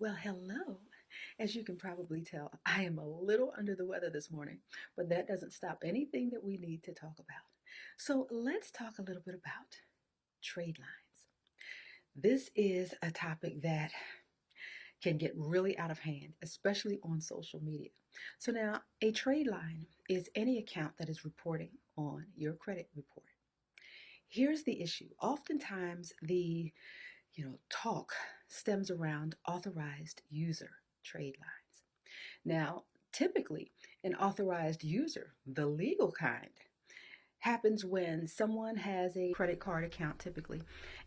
Well, hello. As you can probably tell, I am a little under the weather this morning, but that doesn't stop anything that we need to talk about. So let's talk a little bit about trade lines. This is a topic that can get really out of hand, especially on social media. So now, a trade line is any account that is reporting on your credit report. Here's the issue. Oftentimes, the talk stems around authorized user trade lines. Now, typically, an authorized user, the legal kind, happens when someone has a credit card account typically,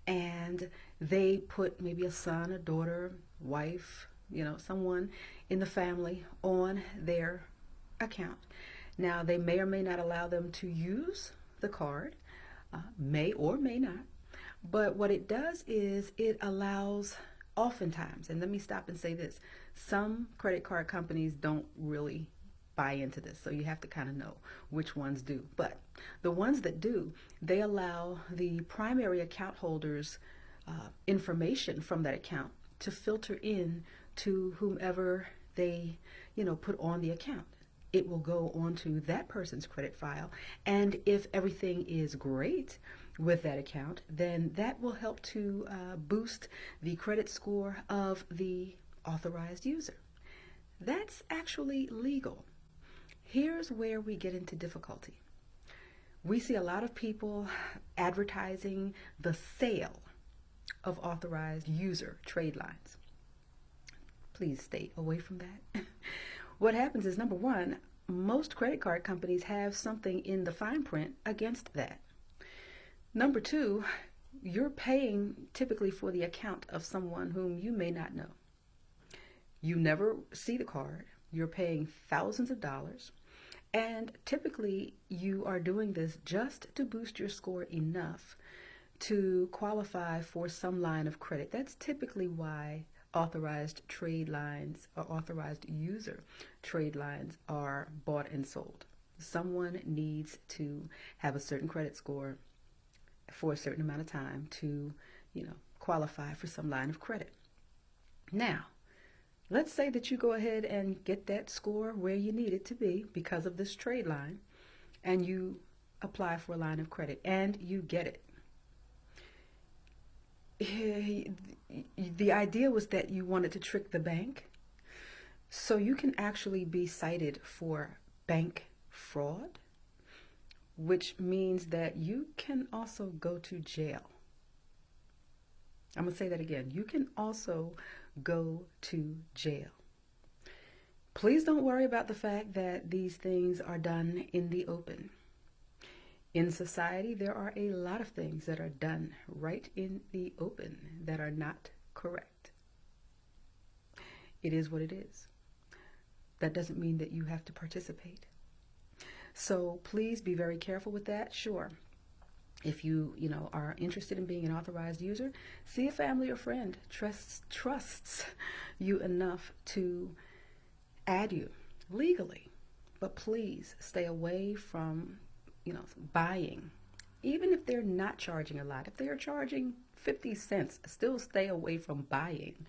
and they put maybe a son, a daughter, wife, someone in the family on their account. Now, they may or may not allow them to use the card, may or may not. But what it does is it allows, oftentimes, and let me stop and say this, some credit card companies don't really buy into this, so you have to kind of know which ones do. But the ones that do, they allow the primary account holders information from that account to filter in to whomever they put on the account. It will go onto that person's credit file, and if everything is great with that account, then that will help to boost the credit score of the authorized user. That's actually legal. Here's where we get into difficulty. We see a lot of people advertising the sale of authorized user trade lines. Please stay away from that. What happens is, number one, most credit card companies have something in the fine print against that. Number two, you're paying typically for the account of someone whom you may not know. You never see the card. You're paying thousands of dollars. And typically you are doing this just to boost your score enough to qualify for some line of credit. That's typically why authorized trade lines or authorized user trade lines are bought and sold. Someone needs to have a certain credit score for a certain amount of time to, qualify for some line of credit. Now, let's say that you go ahead and get that score where you need it to be because of this trade line, and you apply for a line of credit and you get it. The idea was that you wanted to trick the bank, so you can actually be cited for bank fraud, which means that you can also go to jail. I'm going to say that again. You can also go to jail. Please don't worry about the fact that these things are done in the open. In society, there are a lot of things that are done right in the open that are not correct. It is what it is. That doesn't mean that you have to participate. So please be very careful with that. Sure, if you are interested in being an authorized user, see a family or friend trusts you enough to add you legally. But please stay away from buying, even if they're not charging a lot. If they're charging 50 cents, still stay away from buying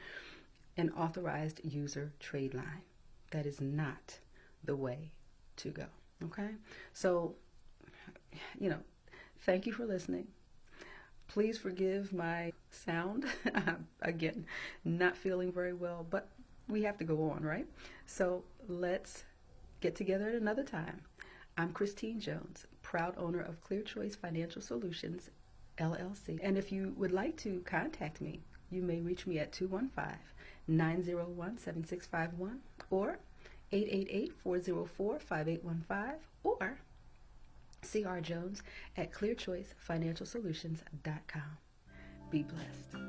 an authorized user trade line. That is not the way to go. Okay? So, thank you for listening. Please forgive my sound. Again, not feeling very well, but we have to go on, right? So let's get together at another time. I'm Christine Jones, proud owner of Clear Choice Financial Solutions, LLC. And if you would like to contact me, you may reach me at 215-901-7651 or 888-404-5815 or CRJones at clearchoicefinancialsolutions.com. Be blessed.